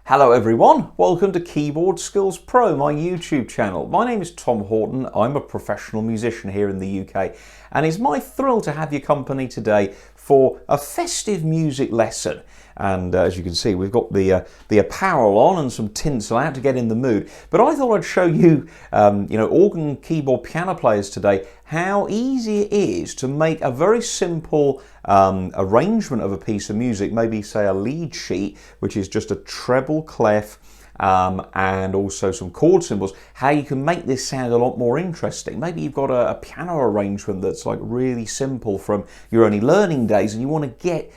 Hello everyone, welcome to Keyboard Skills Pro, my YouTube channel. My name is Tom Horton, I'm a professional musician here in the UK, and it's my thrill to have your company today for a festive music lesson. And as you can see, we've got the apparel on and some tinsel out to get in the mood. But I thought I'd show you, organ, keyboard, piano players today, how easy it is to make a very simple arrangement of a piece of music, maybe say a lead sheet, which is just a treble clef and also some chord symbols, how you can make this sound a lot more interesting. Maybe you've got a piano arrangement that's like really simple from your only learning days and you want to get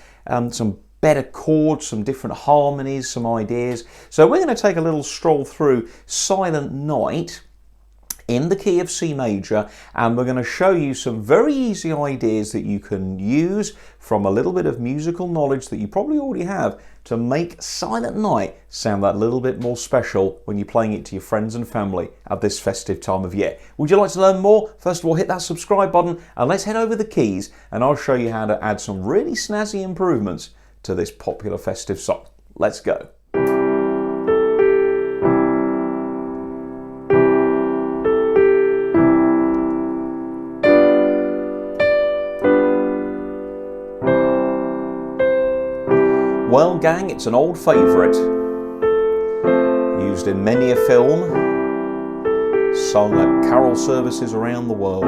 some better chords, some different harmonies, some ideas. So we're going to take a little stroll through Silent Night in the key of C major, and we're going to show you some very easy ideas that you can use from a little bit of musical knowledge that you probably already have to make Silent Night sound that little bit more special when you're playing it to your friends and family at this festive time of year. Would you like to learn more? First of all, hit that subscribe button and let's head over the keys and I'll show you how to add some really snazzy improvements to this popular festive song. Let's go. Well, gang, it's an old favourite, used in many a film, sung at carol services around the world.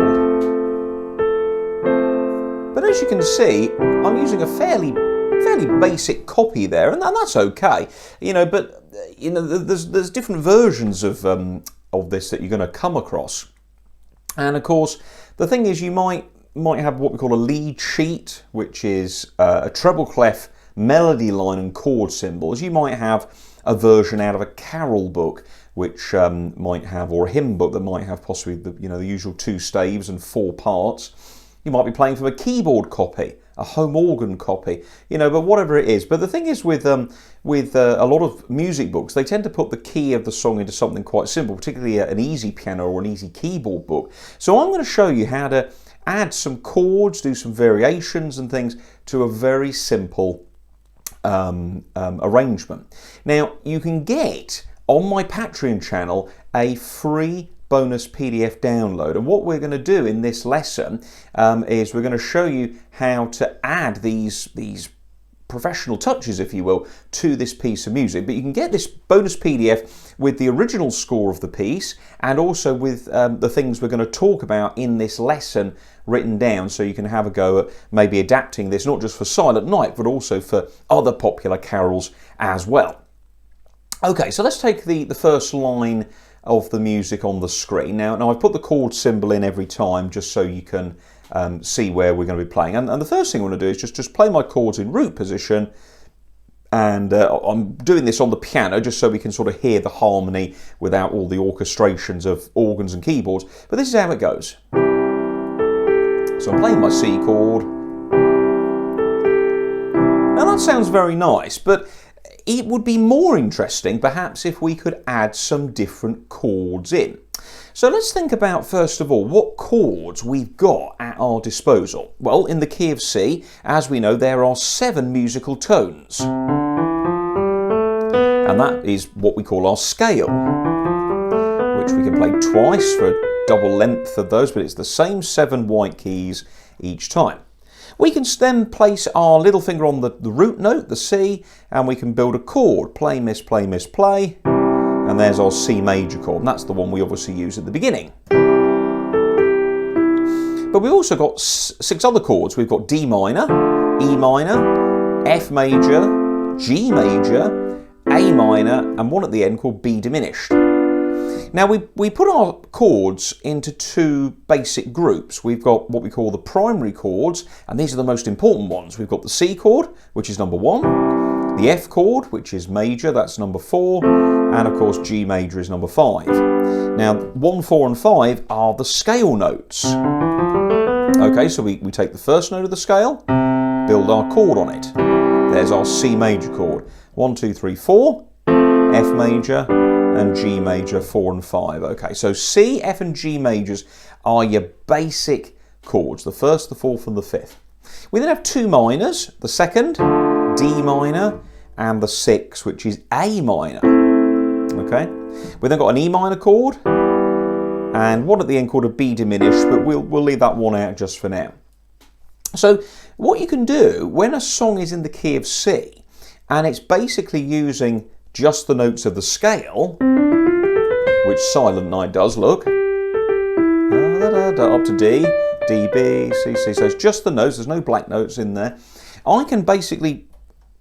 But as you can see, I'm using a fairly basic copy there, and that's okay, but there's different versions of this that you're going to come across. And of course, the thing is, you might have what we call a lead sheet, which is a treble clef melody line and chord symbols. You might have a version out of a carol book, which might have, or a hymn book that might have possibly the usual 2 staves and 4 parts. You might be playing from a keyboard copy, a home organ copy, but whatever it is. But the thing is with a lot of music books, they tend to put the key of the song into something quite simple, particularly an easy piano or an easy keyboard book. So I'm going to show you how to add some chords, do some variations and things to a very simple arrangement. Now, you can get on my Patreon channel a free bonus PDF download, and what we're going to do in this lesson is we're going to show you how to add these professional touches, if you will, to this piece of music. But you can get this bonus PDF with the original score of the piece and also with the things we're going to talk about in this lesson written down, so you can have a go at maybe adapting this not just for Silent Night but also for other popular carols as well. Okay, so let's take the first line of the music on the screen. Now I've put the chord symbol in every time just so you can see where we're going to be playing. And the first thing I want to do is just play my chords in root position, and I'm doing this on the piano just so we can sort of hear the harmony without all the orchestrations of organs and keyboards. But this is how it goes. So I'm playing my C chord. Now that sounds very nice, but it would be more interesting perhaps if we could add some different chords in. So let's think about, first of all, what chords we've got at our disposal. Well, in the key of C, as we know, there are 7 musical tones. And that is what we call our scale, which we can play twice for a double length of those, but it's the same 7 white keys each time. We can then place our little finger on the root note, the C, and we can build a chord. Play, miss, play, miss, play. And there's our C major chord, and that's the one we obviously use at the beginning. But we've also got 6 other chords. We've got D minor, E minor, F major, G major, A minor, and one at the end called B diminished. Now we put our chords into 2 basic groups. We've got what we call the primary chords, and these are the most important ones. We've got the C chord, which is number 1, the F chord, which is major, that's number 4, and of course G major is number 5. Now 1, 4 and 5 are the scale notes. Okay, so we take the first note of the scale, build our chord on it. There's our C major chord. 1, 2, 3, 4, F major, and G major, 4 and 5. Okay, so C, F and G majors are your basic chords, the 1st, the 4th and the 5th. We then have 2 minors, the 2nd, D minor and the 6, which is A minor. Okay, we then got an E minor chord and one at the end called a B diminished, but we'll leave that one out just for now. So what you can do when a song is in the key of C and it's basically using just the notes of the scale, which Silent Night does, look, up to D, D, B, C, C, so it's just the notes, there's no black notes in there. I can basically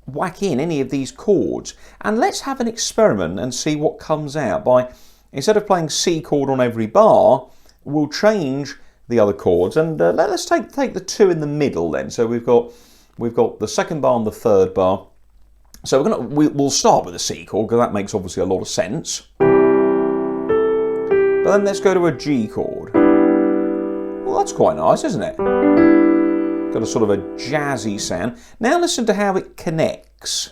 whack in any of these chords, and let's have an experiment and see what comes out by, instead of playing C chord on every bar, we'll change the other chords, and let's take the 2 in the middle then. So we've got the second bar and the third bar. So we'll start with a C chord because that makes obviously a lot of sense. But then let's go to a G chord. Well, that's quite nice, isn't it? Got a sort of a jazzy sound. Now listen to how it connects.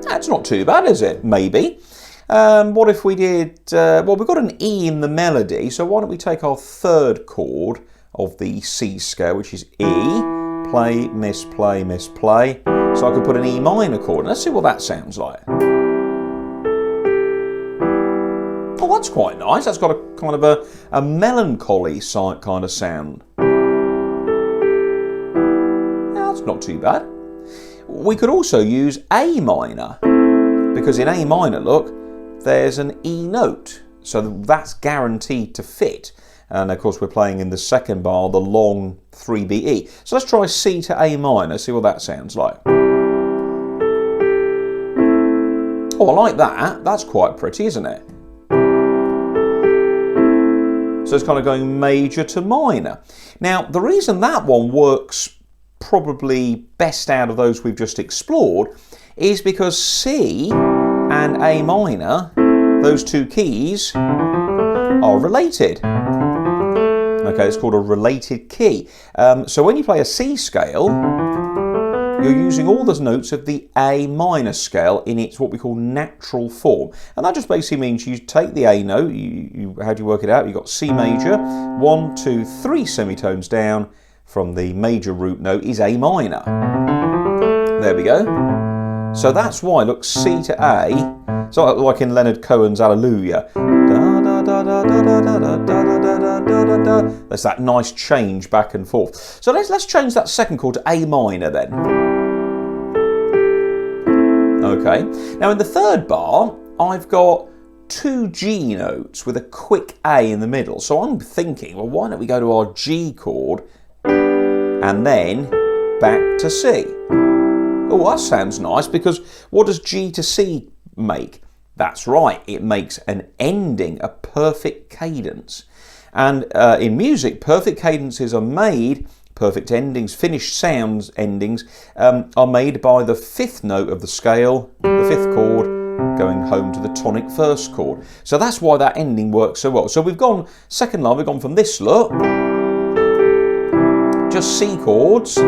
That's not too bad, is it? Maybe. What if we did, well, we've got an E in the melody, so why don't we take our third chord of the C scale, which is E, play, miss, play, miss, play. So I could put an E minor chord. Let's see what that sounds like. Oh, that's quite nice. That's got a kind of a melancholy kind of sound. Yeah, that's not too bad. We could also use A minor, because in A minor, look, there's an E note. So that's guaranteed to fit. And of course, we're playing in the second bar, the long 3B E. So let's try C to A minor, see what that sounds like. Oh, I like that. That's quite pretty, isn't it? So it's kind of going major to minor. Now, the reason that one works probably best out of those we've just explored is because C and A minor, those two keys, are related. Okay, it's called a related key. So when you play a C scale, you're using all those notes of the A minor scale in its what we call natural form. And that just basically means you take the A note, how do you work it out? You've got C major, 1, 2, 3 semitones down from the major root note is A minor. There we go. So that's why, look, C to A, so like in Leonard Cohen's Hallelujah. There's that nice change back and forth. So let's change that second chord to A minor then. Okay, now in the third bar, I've got 2 G notes with a quick A in the middle. So I'm thinking, well, why don't we go to our G chord and then back to C? Oh, that sounds nice, because what does G to C make? That's right, it makes an ending, a perfect cadence. And in music, perfect cadences are made, perfect endings, finished sounds endings, are made by the 5th note of the scale, the 5th chord, going home to the tonic 1st chord. So that's why that ending works so well. So we've gone, second line, we've gone from this look, just C chords,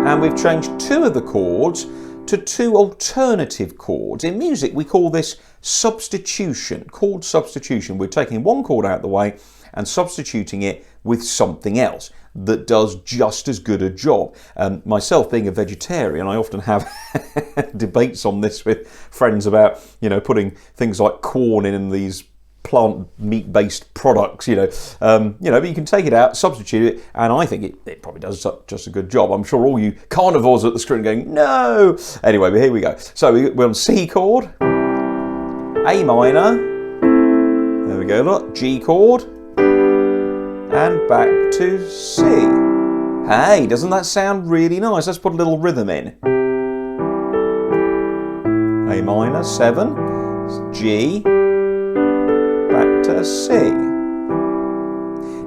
and we've changed 2 of the chords to 2 alternative chords. In music, we call this substitution, chord substitution. We're taking one chord out of the way and substituting it with something else that does just as good a job. Myself being a vegetarian, I often have debates on this with friends about, putting things like corn in these plant meat-based products, but you can take it out, substitute it, and I think it probably does just a good job. I'm sure all you carnivores at the screen going, no! Anyway, but here we go. So we're on C chord, A minor, there we go, look, G chord, and back to C. Hey, doesn't that sound really nice? Let's put a little rhythm in. A minor, 7, G, back to C.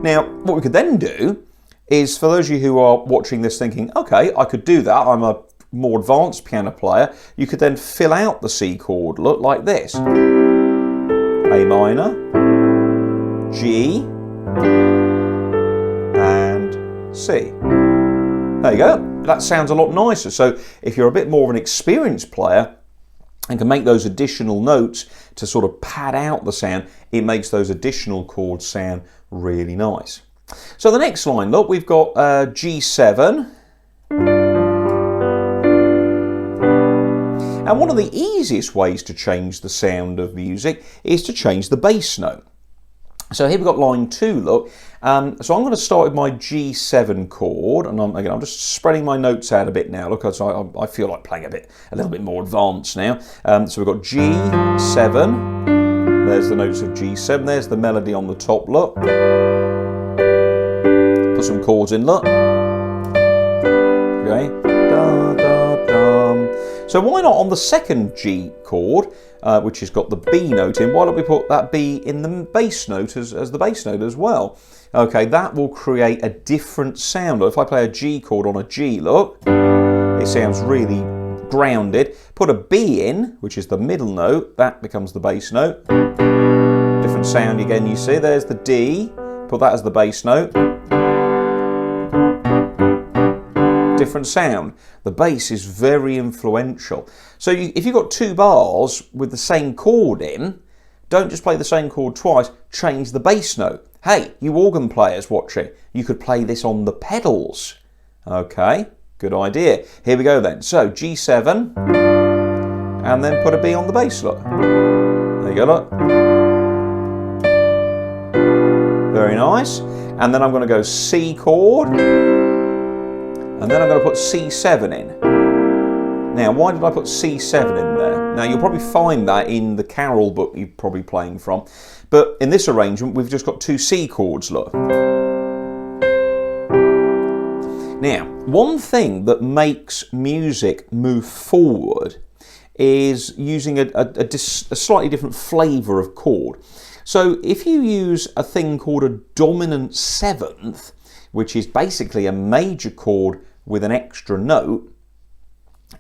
Now, what we could then do is, for those of you who are watching this thinking, okay, I could do that, I'm a more advanced piano player, you could then fill out the C chord, look like this. A minor, G, and C. There you go. That sounds a lot nicer. So if you're a bit more of an experienced player and can make those additional notes to sort of pad out the sound, it makes those additional chords sound really nice. So the next line, look, we've got G7, And one of the easiest ways to change the sound of music is to change the bass note. So here we've got line 2, look. So I'm going to start with my G7 chord, and I'm just spreading my notes out a bit now. Look, so I feel like playing a little bit more advanced now. So we've got G7. There's the notes of G7. There's the melody on the top, look. Put some chords in, look. Okay. Da, da, da. So why not on the second G chord, which has got the B note in, why don't we put that B in the bass note as the bass note as well? Okay, that will create a different sound. If I play a G chord on a G, look, it sounds really grounded. Put a B in, which is the middle note, that becomes the bass note. Different sound again, you see. There's the D, put that as the bass note. Different sound. The bass is very influential. So if you've got 2 bars with the same chord in, don't just play the same chord twice, change the bass note. Hey, you organ players watching, you could play this on the pedals. Okay, good idea. Here we go then. So G7, and then put a B on the bass, look. There you go, look. Very nice. And then I'm going to go C chord, and then I'm going to put C7 in. Now, why did I put C7 in there? Now, you'll probably find that in the carol book you're probably playing from. But in this arrangement, we've just got 2 C chords, look. Now, one thing that makes music move forward is using a slightly different flavour of chord. So if you use a thing called a dominant 7th, which is basically a major chord with an extra note,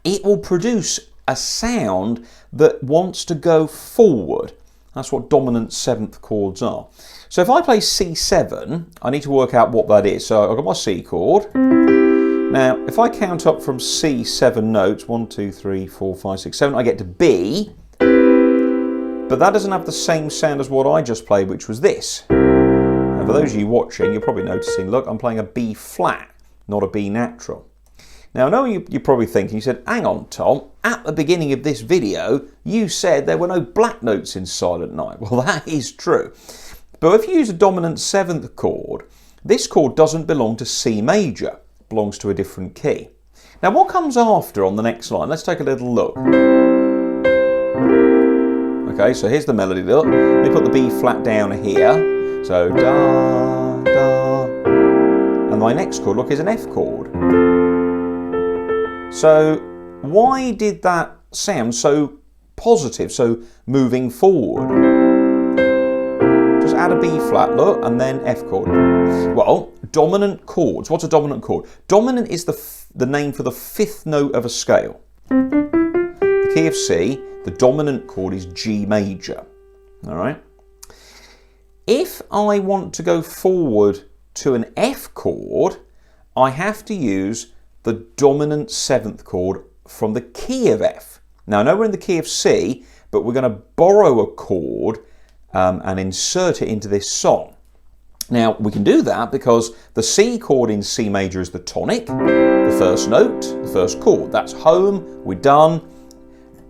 it will produce a sound that wants to go forward. That's what dominant 7th chords are. So if I play C7, I need to work out what that is. So I've got my C chord. Now, if I count up from C7 notes, 1, 2, 3, 4, 5, 6, 7, I get to B. But that doesn't have the same sound as what I just played, which was this. And for those of you watching, you're probably noticing, look, I'm playing a B flat, not a B natural. Now, I know you're probably thinking, you said, hang on, Tom, at the beginning of this video, you said there were no black notes in Silent Night. Well, that is true. But if you use a dominant 7th chord, this chord doesn't belong to C major, it belongs to a different key. Now, what comes after on the next line? Let's take a little look. Okay, so here's the melody, look. Let me put the B flat down here. So, da, da. And my next chord, look, is an F chord. So why did that sound so positive, so moving forward? Just add a B flat, look, and then F chord. Well, dominant chords. What's a dominant chord? Dominant is the name for the 5th note of a scale. The key of C, the dominant chord is G major. All right. If I want to go forward to an F chord, I have to use the dominant 7th chord from the key of F. Now, I know we're in the key of C, but we're going to borrow a chord and insert it into this song. Now, we can do that because the C chord in C major is the tonic, the first note, the first chord. That's home, we're done.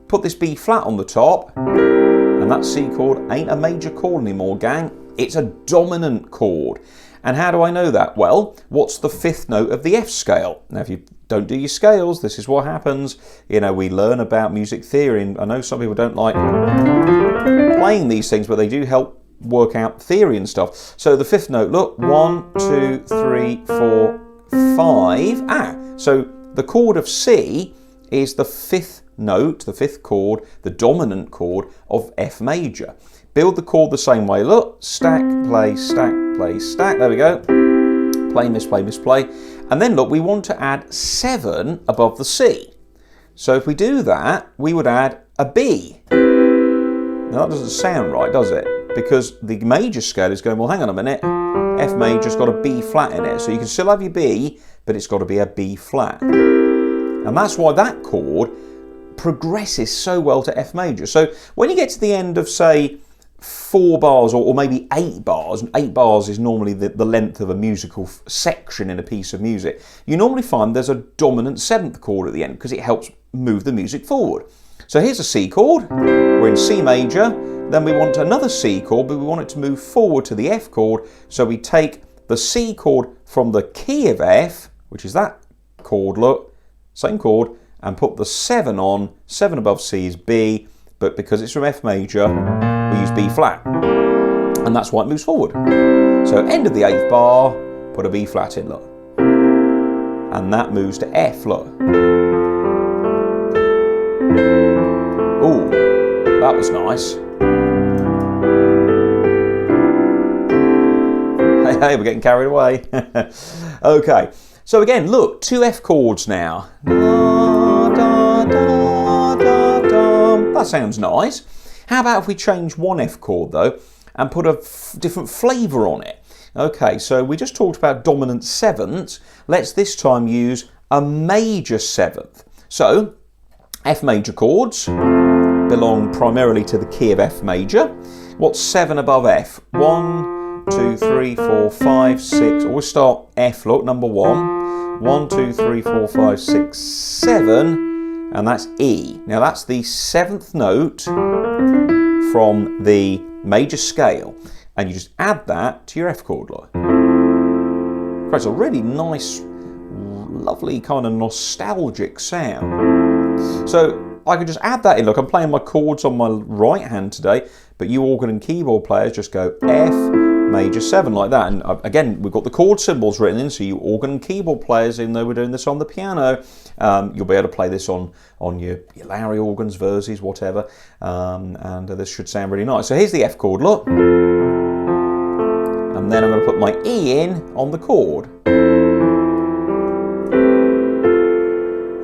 Put this B flat on the top, and that C chord ain't a major chord anymore, gang. It's a dominant chord. And how do I know that? Well, what's the 5th note of the F scale? Now, if you don't do your scales, this is what happens. You know, we learn about music theory, and I know some people don't like playing these things, but they do help work out theory and stuff. So the 5th note, look, 1, 2, 3, 4, 5. So the chord of C is the 5th note, the 5th chord, the dominant chord of F major. Build the chord the same way. Look, stack, play, stack, play, stack. There we go. Play, miss, play, miss, play. And then look, we want to add 7 above the C. So if we do that, we would add a B. Now that doesn't sound right, does it? Because the major scale is going, well, hang on a minute. F major's got a B flat in it. So you can still have your B, but it's got to be a B flat. And that's why that chord progresses so well to F major. So when you get to the end of, say, 4 bars or maybe 8 bars, and 8 bars is normally the length of a musical section in a piece of music, you normally find there's a dominant 7th chord at the end because it helps move the music forward. So here's a C chord, we're in C major, then we want another C chord, but we want it to move forward to the F chord, so we take the C chord from the key of F, which is that chord, look, same chord, and put the 7 on. 7 above C is B, but because it's from F major, we use B flat. And that's why it moves forward. So end of the 8th bar, put a B flat in, look. And that moves to F, look. Ooh, that was nice. Hey, we're getting carried away. Okay, so again, look, 2 F chords now. Da, da, da, da, da. That sounds nice. How about if we change one F chord though, and put a different flavour on it? Okay, so we just talked about dominant 7ths. Let's this time use a major 7th. So, F major chords belong primarily to the key of F major. What's 7 above F? 1, 2, 3, 4, 5, 6. Always start F, look, number 1. 1, 2, 3, 4, 5, 6, 7. And that's E. Now that's the 7th note from the major scale. And you just add that to your F chord, look. Creates a really nice, lovely kind of nostalgic sound. So I can just add that in. Look, I'm playing my chords on my right hand today, but you organ and keyboard players just go F major 7 like that. And again, we've got the chord symbols written in, so you organ and keyboard players, even though we're doing this on the piano, you'll be able to play this on your Lowry organs, verses, whatever, and this should sound really nice. So here's the F chord, look. And then I'm going to put my E in on the chord.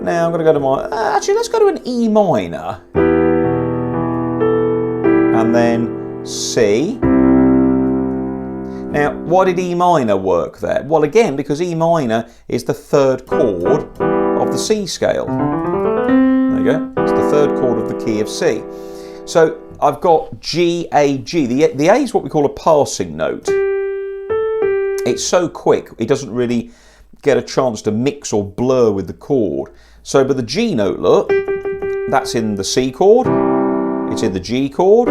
Now I'm going to go to my, actually let's go to an E minor. And then C. Now, why did E minor work there? Well, again, because E minor is the 3rd chord of the C scale. There you go. It's the 3rd chord of the key of C. So I've got G, A, G. The A is what we call a passing note. It's so quick, it doesn't really get a chance to mix or blur with the chord. So, but the G note, look, that's in the C chord, it's in the G chord,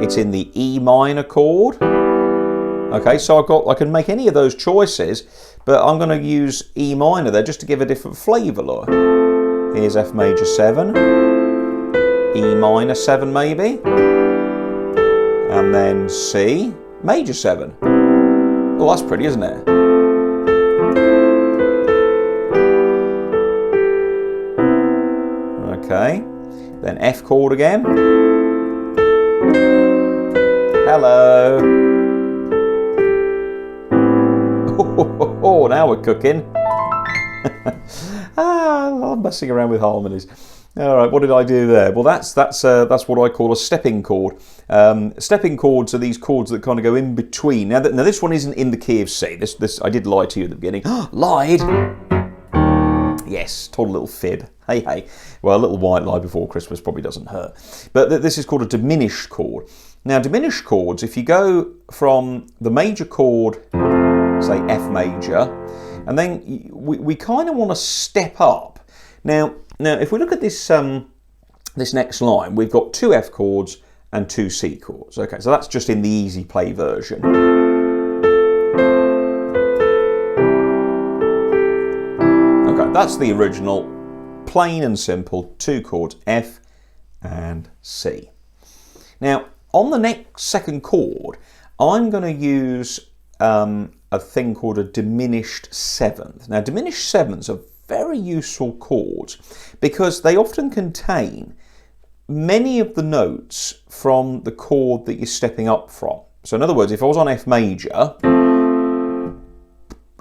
it's in the E minor chord. Okay, so I can make any of those choices, but I'm going to use E minor there just to give a different flavour, look. Here's F major 7, E minor 7 maybe, and then C major 7. Oh, that's pretty, isn't it? Okay, then F chord again. Hello. Oh, now we're cooking. I'm messing around with harmonies. All right, what did I do there? Well, that's what I call a stepping chord. Stepping chords are these chords that kind of go in between. Now this one isn't in the key of C. This I did lie to you at the beginning. Lied. Yes, told a little fib. Hey. Well, a little white lie before Christmas probably doesn't hurt. But this is called a diminished chord. Now, diminished chords, if you go from the major chord, say F major, and then we kind of want to step up. Now, if we look at this this next line, we've got 2 F chords and 2 C chords. Okay, so that's just in the easy play version. Okay, that's the original, plain and simple, 2 chords, F and C. Now, on the second chord, I'm going to use a thing called a diminished 7th. Now, diminished 7ths are very useful chords because they often contain many of the notes from the chord that you're stepping up from. So in other words, if I was on F major,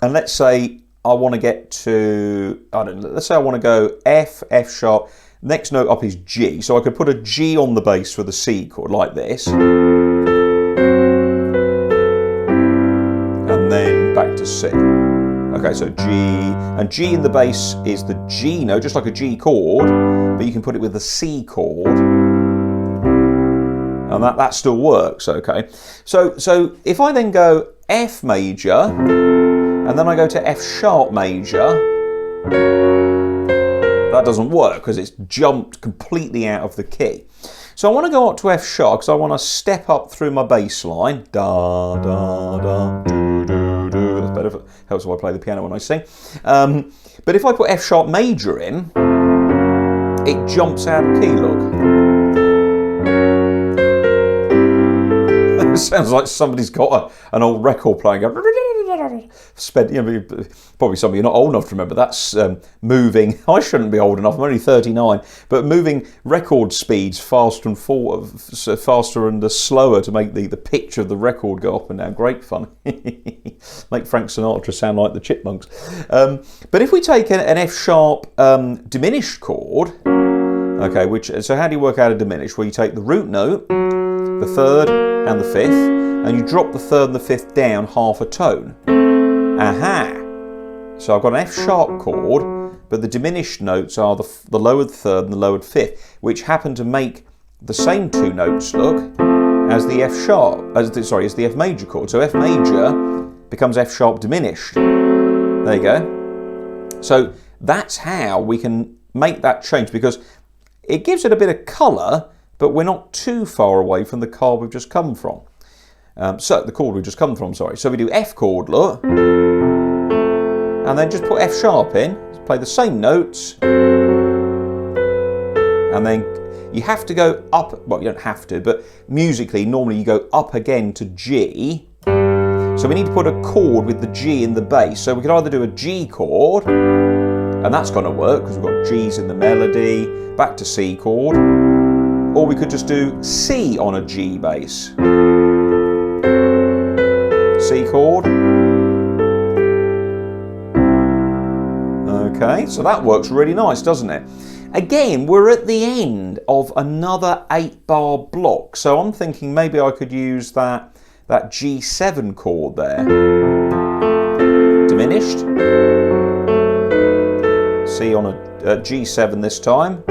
and let's say I want to get to, I don't know, let's say I want to go F, F sharp, next note up is G, so I could put a G on the bass for the C chord like this. And then back to C. Okay, so G, and G in the bass is the G note, just like a G chord, but you can put it with the C chord, and that still works, okay? So if I then go F major, and then I go to F sharp major, That doesn't work because it's jumped completely out of the key. So I want to go up to F sharp because I want to step up through my bass line. Da, da, da, do, do, do. That's better. If it helps if I play the piano when I sing. But if I put F sharp major in, it jumps out of key, look. It sounds like somebody's got an old record playing. Probably some of you are not old enough to remember. That's moving. I shouldn't be old enough. I'm only 39. But moving record speeds faster and faster and slower to make the pitch of the record go up and down. Great fun. Make Frank Sinatra sound like the Chipmunks. But if we take an F sharp diminished chord, okay, so how do you work out a diminished? Well, you take the root note, the third and the fifth, and you drop the third and the fifth down half a tone. Aha! So I've got an F sharp chord, but the diminished notes are the lowered third and the lowered fifth, which happen to make the same two notes, look, as the F sharp, as the F major chord. So F major becomes F sharp diminished. There you go. So that's how we can make that change, because it gives it a bit of colour, but we're not too far away from the chord we've just come from. So we do F chord, look, and then just put F sharp in, play the same notes, and then you have to go up, well, you don't have to, but musically, normally you go up again to G. So we need to put a chord with the G in the bass. So we could either do a G chord, and that's going to work because we've got G's in the melody, back to C chord, or we could just do C on a G bass. C chord. Okay, so that works really nice, doesn't it? Again, we're at the end of another 8-bar block, so I'm thinking maybe I could use that G7 chord there. Diminished. C on a G7 this time.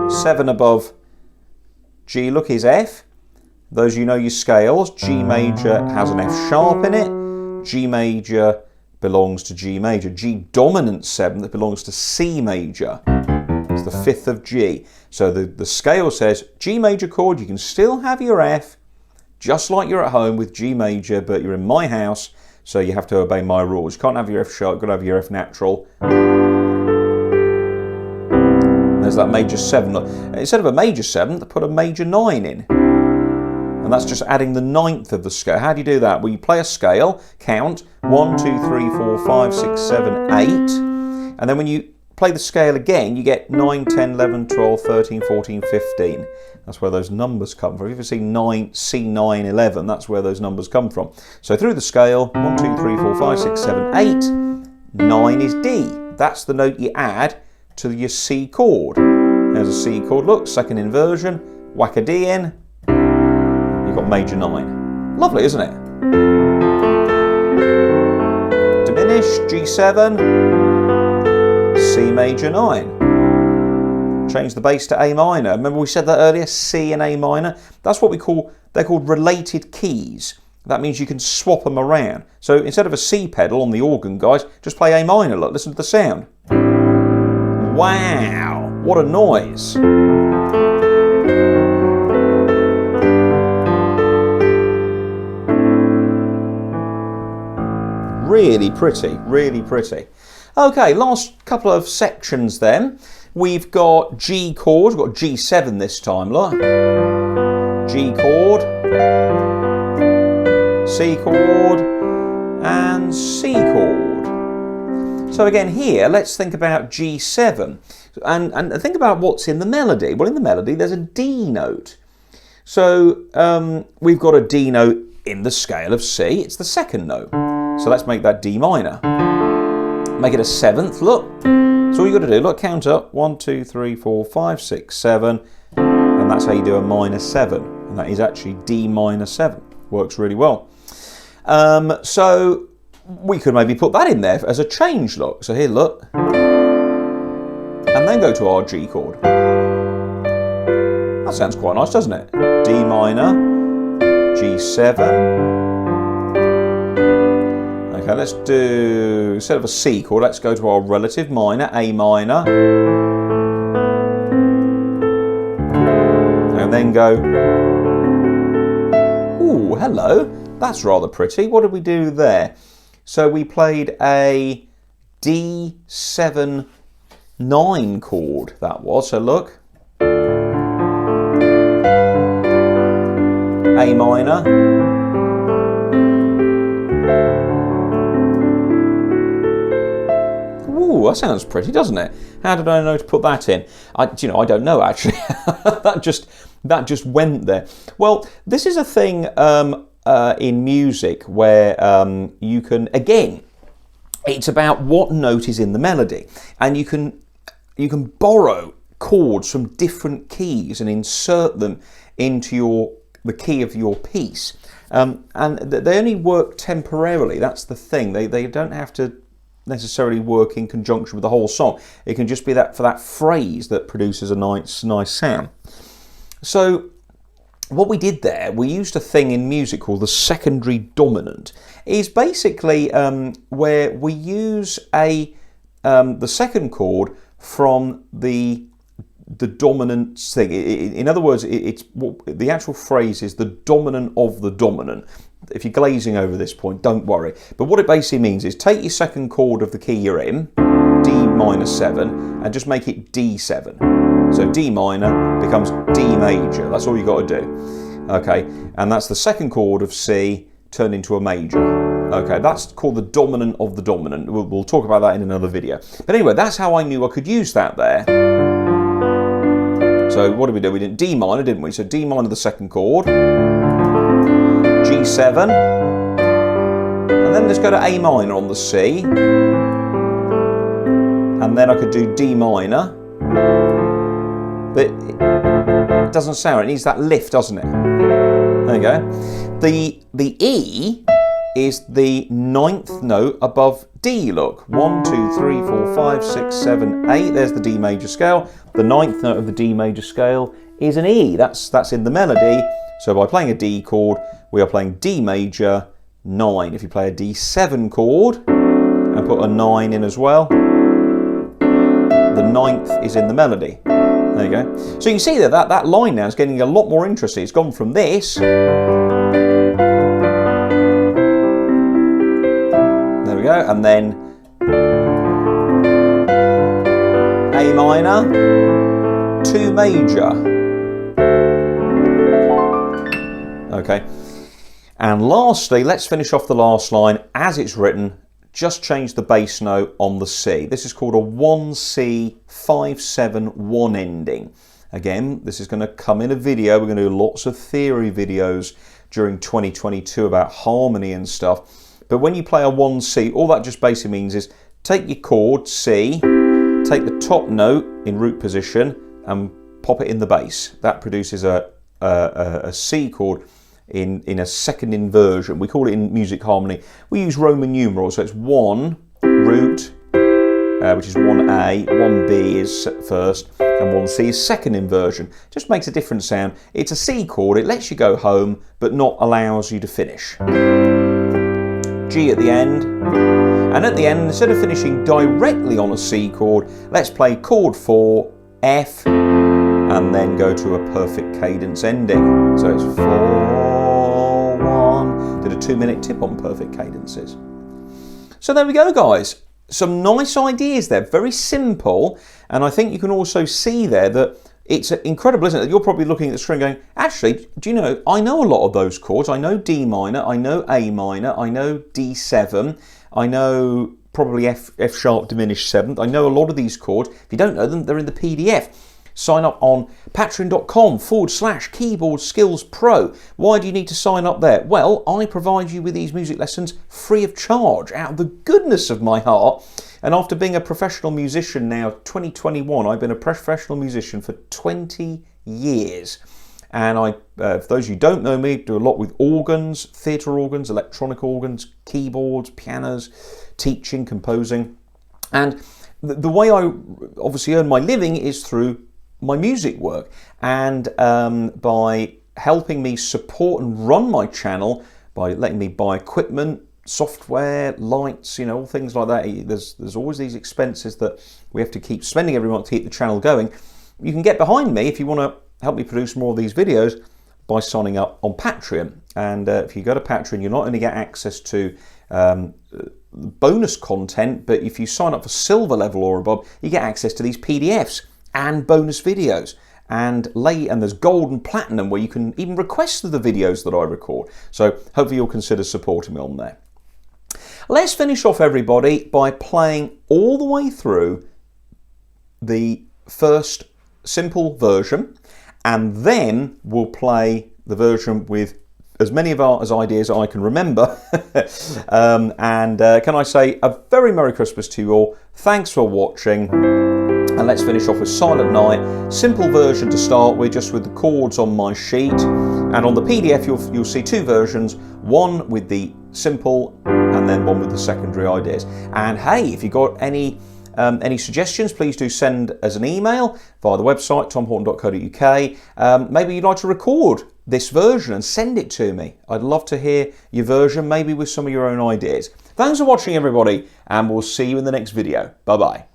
7 above G, look, is F. Those of you know your scales, G major has an F sharp in it. G major belongs to G major. G dominant 7th belongs to C major. It's the 5th of G. So the scale says G major chord, you can still have your F, just like you're at home with G major, but you're in my house, so you have to obey my rules. You can't have your F sharp, you've got to have your F natural. There's that major 7. Instead of a major 7th, put a major 9 in. And that's just adding the 9th of the scale. How do you do that? Well, you play a scale, count 1, 2, 3, 4, 5, 6, 7, 8. And then when you play the scale again, you get 9, 10, 11, 12, 13, 14, 15. That's where those numbers come from. If you see C9, 11, that's where those numbers come from. So through the scale, 1, 2, 3, 4, 5, 6, 7, 8. 9 is D. That's the note you add to your C chord. There's a C chord, look, second inversion, whack a D in, you've got major 9. Lovely, isn't it? Diminished, G7, C major 9. Change the bass to A minor. Remember we said that earlier, C and A minor? That's what they're called related keys. That means you can swap them around. So instead of a C pedal on the organ, guys, just play A minor, look, listen to the sound. Wow, what a noise. Really pretty, really pretty. Okay, last couple of sections then. We've got G chord, we've got G7 this time, look. G chord, C chord, and C chord. So again here, let's think about G7 and think about what's in the melody. Well, in the melody there's a D note. So we've got a D note in the scale of C, it's the second note. So let's make that D minor. Make it a 7th, look. That's all you've got to do, look, count up. 1, 2, 3, 4, 5, 6, 7. And that's how you do a minor 7. And that is actually D minor 7. Works really well. So we could maybe put that in there as a change, look. So here, look. And then go to our G chord. That sounds quite nice, doesn't it? D minor, G7. Okay, let's do, instead of a C chord, let's go to our relative minor, A minor. And then go, ooh, hello, that's rather pretty. What did we do there? So we played a D7 9 chord, that was, so look. A minor. Ooh, that sounds pretty, doesn't it? How did I know to put that in? I don't know actually. that just went there. Well, this is a thing in music where you can, again, it's about what note is in the melody, and you can borrow chords from different keys and insert them into the key of your piece, and they only work temporarily. That's the thing. They don't have to necessarily work in conjunction with the whole song. It can just be that for that phrase that produces a nice sound. So what we did there, we used a thing in music called the secondary dominant. It's basically where we use the second chord from the dominant thing. In other words, it's the actual phrase is the dominant of the dominant. If you're glazing over this point, don't worry. But what it basically means is take your second chord of the key you're in, D minor 7, and just make it D7. So D minor becomes D major. That's all you got to do. Okay, and that's the second chord of C turned into a major. Okay, that's called the dominant of the dominant. We'll talk about that in another video. But anyway, that's how I knew I could use that there. So what did we do? We did D minor, didn't we? So D minor, the second chord, G7, and then let's go to A minor on the C, and then I could do D minor, but it doesn't sound, it needs that lift, doesn't it? There you go. The E is the 9th note above D, look. 1, 2, 3, 4, 5, 6, 7, 8. There's the D major scale. The 9th note of the D major scale is an E. That's in the melody. So by playing a D chord, we are playing D major 9. If you play a D7 chord and put a 9 in as well, the 9th is in the melody. There you go. So you can see that line now is getting a lot more interesting. It's gone from this. There we go. And then A minor, 2 major. Okay. And lastly, let's finish off the last line as it's written. Just change the bass note on the C. This is called a 1C 5-7-1 ending. Again, this is going to come in a video. We're going to do lots of theory videos during 2022 about harmony and stuff. But when you play a 1C, all that just basically means is take your chord C, take the top note in root position and pop it in the bass. That produces a C chord in a second inversion. We call it in music harmony. We use Roman numerals, so it's 1 root, which is 1A, 1B is first, and 1C is second inversion. Just makes a different sound. It's a C chord, it lets you go home, but not allows you to finish. G at the end, and at the end, instead of finishing directly on a C chord, let's play chord 4, F, and then go to a perfect cadence ending. So it's 4, 1, did a 2-minute tip on perfect cadences. So there we go, guys. Some nice ideas there, very simple, and I think you can also see there that it's incredible, isn't it? You're probably looking at the screen going, actually, do you know, I know a lot of those chords. I know D minor, I know A minor, I know D7, I know probably F sharp diminished 7th. I know a lot of these chords. If you don't know them, they're in the PDF. Sign up on patron.com/keyboard skills pro. Why do you need to sign up there? Well, I provide you with these music lessons free of charge out of the goodness of my heart. And after being a professional musician now, 2021, I've been a professional musician for 20 years. And I, for those of you who don't know me, do a lot with organs, theatre organs, electronic organs, keyboards, pianos, teaching, composing. And the way I obviously earn my living is through my music work, and by helping me support and run my channel by letting me buy equipment, software, lights, you know, all things like that. There's always these expenses that we have to keep spending every month to keep the channel going. You can get behind me if you want to help me produce more of these videos by signing up on Patreon. And if you go to Patreon, you'll not only get access to bonus content, but if you sign up for silver level or above, you get access to these PDFs and bonus videos. And there's gold and platinum where you can even request the videos that I record. So hopefully you'll consider supporting me on there. Let's finish off, everybody, by playing all the way through the first simple version, and then we'll play the version with as many of our ideas as I can remember. Can I say a very Merry Christmas to you all. Thanks for watching. And let's finish off with Silent Night. Simple version to start with, just with the chords on my sheet. And on the PDF, you'll see two versions, one with the simple and then one with the secondary ideas. And hey, if you've got any suggestions, please do send us an email via the website, tomhorton.co.uk. Maybe you'd like to record this version and send it to me. I'd love to hear your version, maybe with some of your own ideas. Thanks for watching, everybody, and we'll see you in the next video. Bye-bye.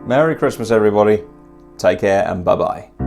Merry Christmas, everybody. Take care and bye-bye.